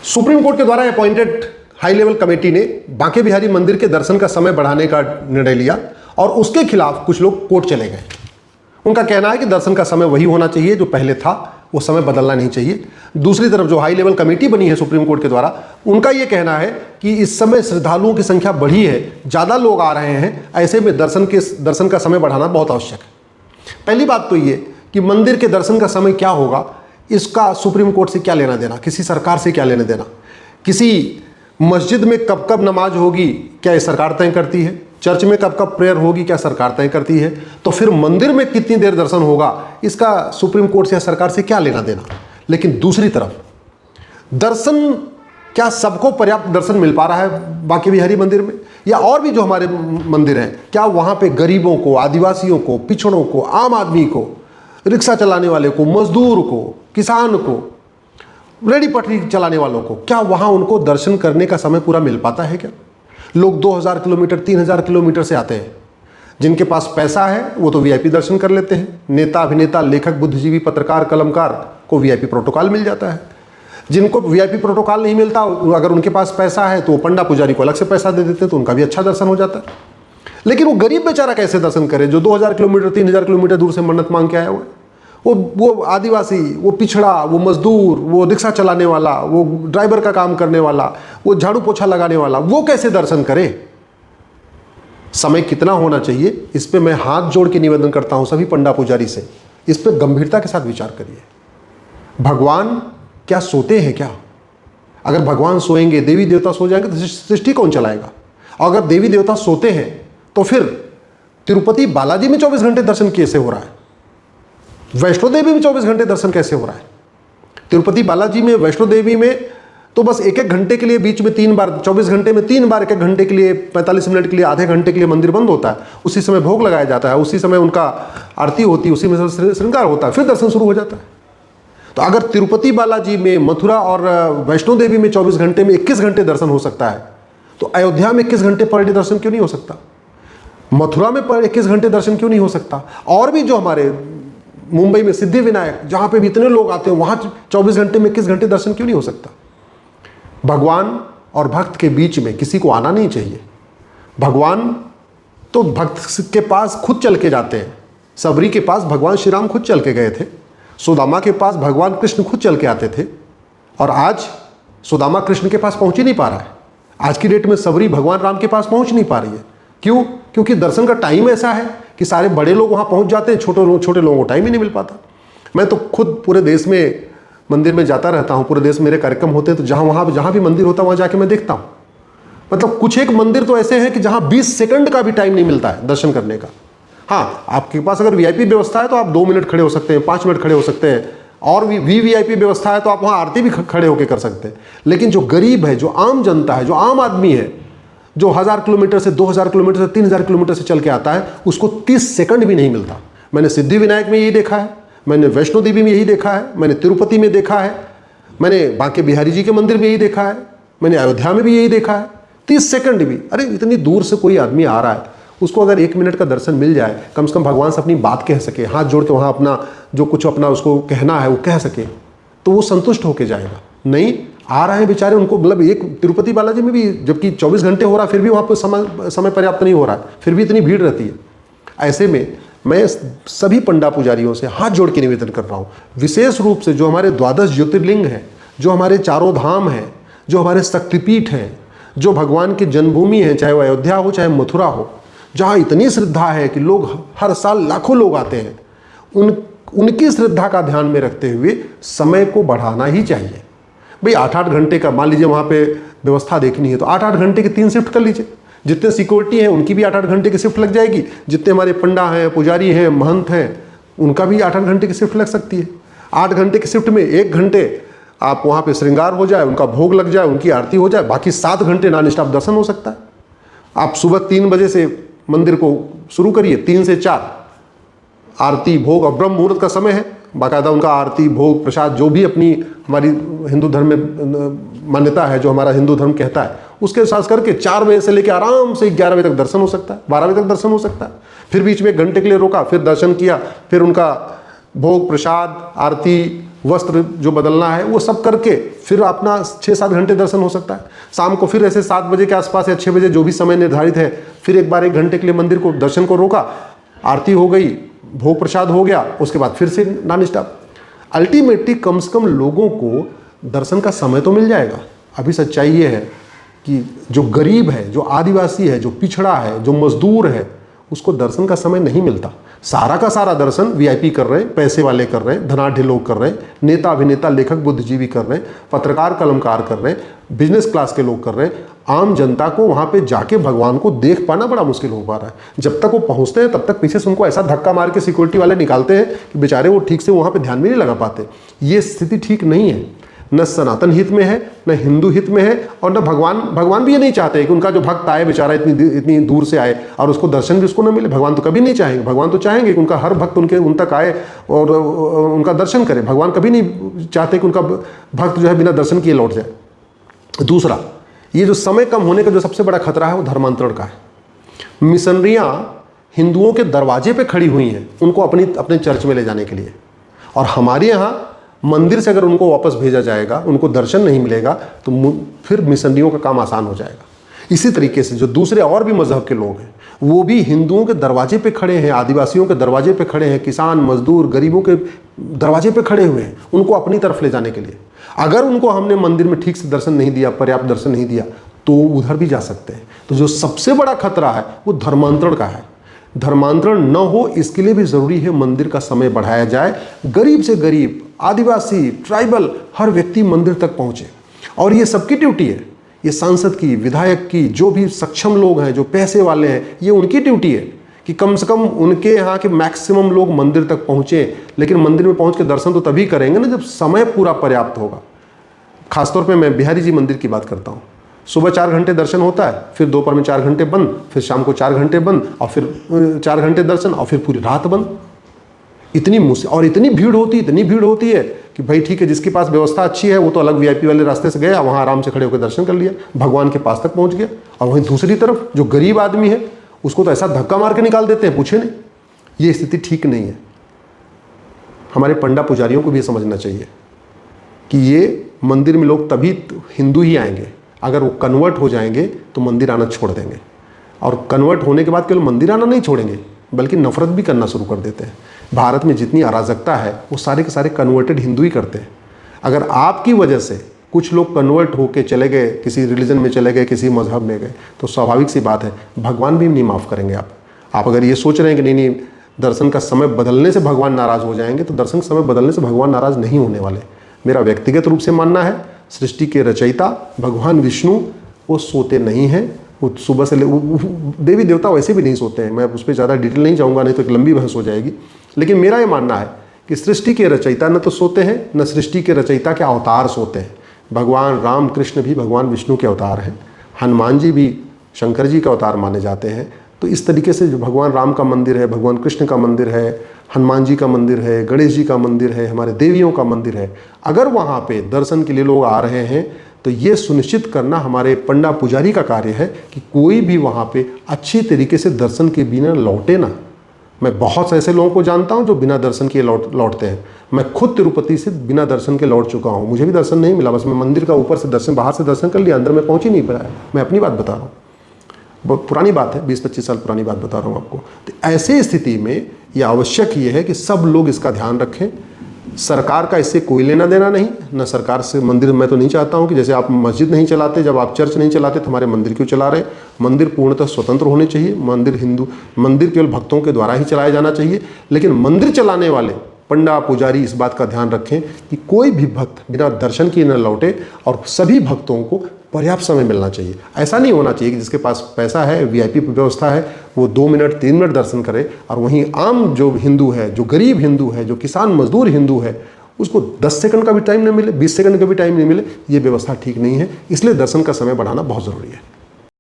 Supreme court के द्वारा appointed high level committee ने बांके बिहारी मंदिर के दर्शन का समय बढ़ाने का निर्णय लिया और उसके खिलाफ कुछ लोग कोर्ट चले गए। उनका कहना है कि दर्शन का समय वही होना चाहिए जो पहले था, वो समय बदलना नहीं चाहिए। दूसरी तरफ जो हाई लेवल कमेटी बनी है सुप्रीम कोर्ट के द्वारा, उनका ये कहना है कि इस समय श्रद्धालुओं की संख्या बढ़ी है, ज़्यादा लोग आ रहे हैं, ऐसे में दर्शन का समय बढ़ाना बहुत आवश्यक है। पहली बात तो ये कि मंदिर के दर्शन का समय क्या होगा, इसका सुप्रीम कोर्ट से क्या लेना देना, किसी सरकार से क्या लेना देना। किसी मस्जिद में कब कब नमाज होगी, क्या ये सरकार तय करती है? चर्च में कब कब प्रेयर होगी, क्या सरकार तय करती है? तो फिर मंदिर में कितनी देर दर्शन होगा, इसका सुप्रीम कोर्ट से या सरकार से क्या लेना देना। लेकिन दूसरी तरफ दर्शन, क्या सबको पर्याप्त दर्शन मिल पा रहा है बांके बिहारी मंदिर में? या और भी जो हमारे मंदिर हैं, क्या वहाँ पे गरीबों को, आदिवासियों को, पिछड़ों को, आम आदमी को, रिक्शा चलाने वाले को, मजदूर को, किसान को, रेडी पटरी चलाने वालों को, क्या वहाँ उनको दर्शन करने का समय पूरा मिल पाता है? क्या लोग 2000 किलोमीटर 3000 किलोमीटर से आते हैं? जिनके पास पैसा है वो तो वीआईपी दर्शन कर लेते हैं। नेता, अभिनेता, लेखक, बुद्धिजीवी, पत्रकार, कलमकार को वीआईपी प्रोटोकॉल मिल जाता है। जिनको वीआईपी प्रोटोकॉल नहीं मिलता, अगर उनके पास पैसा है तो वो पंडा पुजारी को अलग से पैसा दे देते हैं, तो उनका भी अच्छा दर्शन हो जाता है। लेकिन वो गरीब बेचारा कैसे दर्शन करे जो 2000 किलोमीटर 3000 किलोमीटर दूर से मन्नत मांग के आया हुआ है? वो आदिवासी, वो पिछड़ा, वो मजदूर, वो रिक्शा चलाने वाला, वो ड्राइवर का काम करने वाला, वो झाड़ू पोछा लगाने वाला, वो कैसे दर्शन करे? समय कितना होना चाहिए, इस पे मैं हाथ जोड़ के निवेदन करता हूं सभी पंडा पुजारी से, इस पे गंभीरता के साथ विचार करिए। भगवान क्या सोते हैं क्या? अगर भगवान सोएंगे, देवी देवता सो जाएंगे तो सृष्टि कौन चलाएगा? अगर देवी देवता सोते हैं तो फिर तिरुपति बालाजी में 24 घंटे दर्शन कैसे हो रहा है? वैष्णो देवी में 24 घंटे दर्शन कैसे हो रहा है? तिरुपति बालाजी में, वैष्णो देवी में तो बस एक एक घंटे के लिए बीच में 3 बार, 24 घंटे में 3 बार, एक एक घंटे के लिए, 45 मिनट के लिए, आधे घंटे के लिए मंदिर बंद होता है। उसी समय भोग लगाया जाता है, उसी समय उनका आरती होती है, उसी में श्रृंगार होता है, फिर दर्शन शुरू हो जाता है। तो अगर तिरुपति बालाजी में, मथुरा और वैष्णो देवी में 24 घंटे में 21 घंटे दर्शन हो सकता है, तो अयोध्या में 21 घंटे पर डे दर्शन क्यों नहीं हो सकता? मथुरा में 21 घंटे दर्शन क्यों नहीं हो सकता? और भी जो हमारे मुंबई में सिद्धि विनायक, जहां पे भी इतने लोग आते हैं, वहां 24 घंटे में 21 घंटे दर्शन क्यों नहीं हो सकता? भगवान और भक्त के बीच में किसी को आना नहीं चाहिए। भगवान तो भक्त के पास खुद चल के जाते हैं। सबरी के पास भगवान श्री राम खुद चल के गए थे, सुदामा के पास भगवान कृष्ण खुद चल के आते थे, और आज सुदामा कृष्ण के पास पहुंच ही नहीं पा रहा है। आज की डेट में सबरी भगवान राम के पास पहुंच नहीं पा रही है। क्यों? क्योंकि दर्शन का टाइम ऐसा है कि सारे बड़े लोग वहाँ पहुँच जाते हैं, छोटे लोगों को टाइम ही नहीं मिल पाता। मैं तो खुद पूरे देश में मंदिर में जाता रहता हूँ, पूरे देश में मेरे कार्यक्रम होते हैं, तो जहाँ भी मंदिर होता है वहाँ जाके मैं देखता हूँ। मतलब कुछ एक मंदिर तो ऐसे हैं कि जहाँ 20 सेकंड का भी टाइम नहीं मिलता है दर्शन करने का। हाँ, आपके पास अगर वीआईपी व्यवस्था है तो आप 2 मिनट खड़े हो सकते हैं, 5 मिनट खड़े हो सकते हैं, और वीवीआईपी व्यवस्था है तो आप वहाँ आरती भी खड़े होकर कर सकते हैं। लेकिन जो गरीब है, जो आम जनता है, जो आम आदमी है, जो 1000 किलोमीटर से, 2000 किलोमीटर से, 3000 किलोमीटर से चल के आता है, उसको 30 सेकंड भी नहीं मिलता। मैंने सिद्धि विनायक में यही देखा है, मैंने वैष्णो देवी में यही देखा है, मैंने तिरुपति में देखा है, मैंने बांके बिहारी जी के मंदिर में यही देखा है, मैंने अयोध्या में भी यही देखा है। 30 सेकंड भी, अरे इतनी दूर से कोई आदमी आ रहा है, उसको अगर 1 मिनट का दर्शन मिल जाए, कम से कम भगवान से अपनी बात कह सके, हाथ जोड़ के वहाँ अपना जो कुछ अपना उसको कहना है वो कह सके, तो वो संतुष्ट होके जाएगा। नहीं, आ रहे हैं बेचारे, उनको मतलब एक तिरुपति बालाजी में भी जबकि 24 घंटे हो रहा है, फिर भी वहाँ पर समय पर्याप्त नहीं हो रहा है, फिर भी इतनी भीड़ रहती है। ऐसे में मैं सभी पंडा पुजारियों से हाथ जोड़ के निवेदन कर रहा हूँ, विशेष रूप से जो हमारे 12 ज्योतिर्लिंग हैं, जो हमारे चारों धाम हैं, जो हमारे शक्तिपीठ हैं, जो भगवान की जन्मभूमि है, चाहे वह अयोध्या हो चाहे मथुरा हो, जहाँ इतनी श्रद्धा है कि लोग हर साल लाखों लोग आते हैं, उनकी श्रद्धा का ध्यान में रखते हुए समय को बढ़ाना ही चाहिए। भाई 8-8 घंटे का, मान लीजिए वहाँ पे व्यवस्था देखनी है तो 8-8 घंटे की 3 शिफ्ट कर लीजिए। जितने सिक्योरिटी हैं उनकी भी 8-8 घंटे की शिफ्ट लग जाएगी, जितने हमारे पंडा हैं, पुजारी हैं, महंत हैं, उनका भी 8-8 घंटे की शिफ्ट लग सकती है। 8 घंटे की शिफ्ट में 1 घंटे आप वहाँ पे श्रृंगार हो जाए, उनका भोग लग जाए, उनकी आरती हो जाए, बाकी 7 घंटे नॉन स्टॉप दर्शन हो सकता है। आप सुबह 3 बजे से मंदिर को शुरू करिए, 3 से 4 आरती, भोग, और ब्रह्म मुहूर्त का समय है, बाकायदा उनका आरती, भोग, प्रसाद, जो भी अपनी हमारी हिंदू धर्म में मान्यता है, जो हमारा हिंदू धर्म कहता है, उसके हिसाब करके 4 बजे से लेकर आराम से 11 बजे तक दर्शन हो सकता है, 12 बजे तक दर्शन हो सकता है। फिर बीच में 1 घंटे के लिए रोका, फिर दर्शन किया, फिर उनका भोग, प्रसाद, आरती, वस्त्र जो बदलना है वो सब करके फिर अपना 6-7 घंटे दर्शन हो सकता है। शाम को फिर ऐसे 7 बजे के आसपास या 6 बजे जो भी समय निर्धारित है, फिर एक बार 1 घंटे के लिए मंदिर को दर्शन को रोका, आरती हो गई, भोग प्रसाद हो गया, उसके बाद फिर से नॉन स्टॉप। अल्टीमेटली कम से कम लोगों को दर्शन का समय तो मिल जाएगा। अभी सच्चाई ये है कि जो गरीब है, जो आदिवासी है, जो पिछड़ा है, जो मजदूर है, उसको दर्शन का समय नहीं मिलता। सारा का सारा दर्शन वीआईपी कर रहे हैं, पैसे वाले कर रहे हैं, धनाढ़ लोग कर रहे हैं, नेता अभिनेता लेखक बुद्धिजीवी कर रहे हैं, पत्रकार कलमकार कर रहे हैं, बिजनेस क्लास के लोग कर रहे हैं। आम जनता को वहाँ पे जाके भगवान को देख पाना बड़ा मुश्किल हो पा रहा है। जब तक वो पहुँचते हैं तब तक पीछे से उनको ऐसा धक्का मार के सिक्योरिटी वाले निकालते हैं कि बेचारे वो ठीक से वहाँ पे ध्यान भी नहीं लगा पाते। ये स्थिति ठीक नहीं है, न सनातन हित में है, न हिंदू हित में है, और न भगवान भी ये नहीं चाहते कि उनका जो भक्त आए बेचारा इतनी दूर से आए और उसको दर्शन भी उसको न मिले। भगवान तो कभी नहीं चाहेंगे। भगवान तो चाहेंगे कि उनका हर भक्त उन तक आए और उनका दर्शन करे। भगवान कभी नहीं चाहते कि उनका भक्त जो है बिना दर्शन किए लौट जाए। दूसरा, ये जो समय कम होने का जो सबसे बड़ा खतरा है वो धर्मांतरण का है। मिशनरियाँ हिंदुओं के दरवाजे पर खड़ी हुई हैं उनको अपने चर्च में ले जाने के लिए, और हमारे यहाँ मंदिर से अगर उनको वापस भेजा जाएगा, उनको दर्शन नहीं मिलेगा, तो फिर मिशनरियों का काम आसान हो जाएगा। इसी तरीके से जो दूसरे और भी मजहब के लोग हैं वो भी हिंदुओं के दरवाजे पे खड़े हैं, आदिवासियों के दरवाजे पे खड़े हैं, किसान मजदूर गरीबों के दरवाजे पे खड़े हुए हैं उनको अपनी तरफ ले जाने के लिए। अगर उनको हमने मंदिर में ठीक से दर्शन नहीं दिया, पर्याप्त दर्शन नहीं दिया, तो उधर भी जा सकते हैं। तो जो सबसे बड़ा खतरा है वो धर्मांतरण का है। धर्मांतरण न हो इसके लिए भी ज़रूरी है मंदिर का समय बढ़ाया जाए। गरीब से गरीब, आदिवासी, ट्राइबल, हर व्यक्ति मंदिर तक पहुँचे। और ये सबकी ड्यूटी है, ये सांसद की, विधायक की, जो भी सक्षम लोग हैं, जो पैसे वाले हैं, ये उनकी ड्यूटी है कि कम से कम उनके यहाँ के मैक्सिमम लोग मंदिर तक पहुँचे। लेकिन मंदिर में पहुँच के दर्शन तो तभी करेंगे ना जब समय पूरा पर्याप्त होगा। खासतौर पर मैं बिहारी जी मंदिर की बात करता हूँ। सुबह 4 घंटे दर्शन होता है, फिर दोपहर में 4 घंटे बंद, फिर शाम को 4 घंटे बंद, और फिर 4 घंटे दर्शन, और फिर पूरी रात बंद। इतनी और इतनी भीड़ होती है कि भाई ठीक है, जिसके पास व्यवस्था अच्छी है वो तो अलग वीआईपी वाले रास्ते से गया, वहाँ आराम से खड़े होकर दर्शन कर लिया, भगवान के पास तक पहुँच गया। और वहीं दूसरी तरफ जो गरीब आदमी है उसको तो ऐसा धक्का मार के निकाल देते हैं, पूछे नहीं। ये स्थिति ठीक नहीं है। हमारे पंडा पुजारियों को भी समझना चाहिए कि ये मंदिर में लोग तभी हिंदू ही आएंगे, अगर वो कन्वर्ट हो जाएंगे तो मंदिर आना छोड़ देंगे। और कन्वर्ट होने के बाद केवल मंदिर आना नहीं छोड़ेंगे बल्कि नफरत भी करना शुरू कर देते हैं। भारत में जितनी अराजकता है वो सारे के सारे कन्वर्टेड हिंदू ही करते हैं। अगर आपकी वजह से कुछ लोग कन्वर्ट होके चले गए, किसी रिलीजन में चले गए, किसी मजहब में गए, तो स्वाभाविक सी बात है भगवान भी नहीं माफ़ करेंगे। आप अगर ये सोच रहे हैं कि नहीं दर्शन का समय बदलने से भगवान नाराज़ हो जाएंगे, तो दर्शन का समय बदलने से भगवान नाराज़ नहीं होने वाले। मेरा व्यक्तिगत रूप से मानना है, सृष्टि के रचयिता भगवान विष्णु वो सोते नहीं हैं। वो सुबह से देवी देवता वैसे भी नहीं सोते हैं। मैं उस पर ज़्यादा डिटेल नहीं जाऊँगा, नहीं तो एक लंबी बहस हो जाएगी। लेकिन मेरा ये मानना है कि सृष्टि के रचयिता न तो सोते हैं, न सृष्टि के रचयिता के अवतार सोते हैं। भगवान राम कृष्ण भी भगवान विष्णु के अवतार हैं, हनुमान जी भी शंकर जी का अवतार माने जाते हैं। तो इस तरीके से जो भगवान राम का मंदिर है, भगवान कृष्ण का मंदिर है, हनुमान जी का मंदिर है, गणेश जी का मंदिर है, हमारे देवियों का मंदिर है, अगर वहाँ पे दर्शन के लिए लोग आ रहे हैं तो ये सुनिश्चित करना हमारे पंडा पुजारी का कार्य है कि कोई भी वहाँ पे अच्छी तरीके से दर्शन के बिना लौटे ना। मैं बहुत से ऐसे लोगों को जानता हूँ जो बिना दर्शन किए लौटते हैं। मैं खुद तिरुपति से बिना दर्शन के लौट चुका हूँ, मुझे भी दर्शन नहीं मिला। बस मैं मंदिर का ऊपर से दर्शन, बाहर से दर्शन कर लिया, अंदर में पहुँच ही नहीं पाया। मैं अपनी बात बता रहा हूँ, बहुत पुरानी बात है, 20-25 साल पुरानी बात बता रहा हूँ आपको। तो ऐसे स्थिति में यह आवश्यक ये है कि सब लोग इसका ध्यान रखें। सरकार का इससे कोई लेना देना नहीं, न सरकार से मंदिर। मैं तो नहीं चाहता हूँ कि जैसे आप मस्जिद नहीं चलाते, जब आप चर्च नहीं चलाते तो हमारे मंदिर क्यों चला रहे। मंदिर पूर्णतः स्वतंत्र होने चाहिए। मंदिर केवल भक्तों के द्वारा ही चलाया जाना चाहिए। लेकिन मंदिर चलाने वाले पंडा पुजारी इस बात का ध्यान रखें कि कोई भी भक्त बिना दर्शन किए न लौटे, और सभी भक्तों को पर्याप्त समय मिलना चाहिए। ऐसा नहीं होना चाहिए कि जिसके पास पैसा है, वीआईपी व्यवस्था है, वो 2 मिनट 3 मिनट दर्शन करे, और वहीं आम जो हिंदू है, जो गरीब हिंदू है, जो किसान मजदूर हिंदू है, उसको 10 सेकंड का भी टाइम नहीं मिले, 20 सेकंड का भी टाइम नहीं मिले। ये व्यवस्था ठीक नहीं है। इसलिए दर्शन का समय बढ़ाना बहुत ज़रूरी है।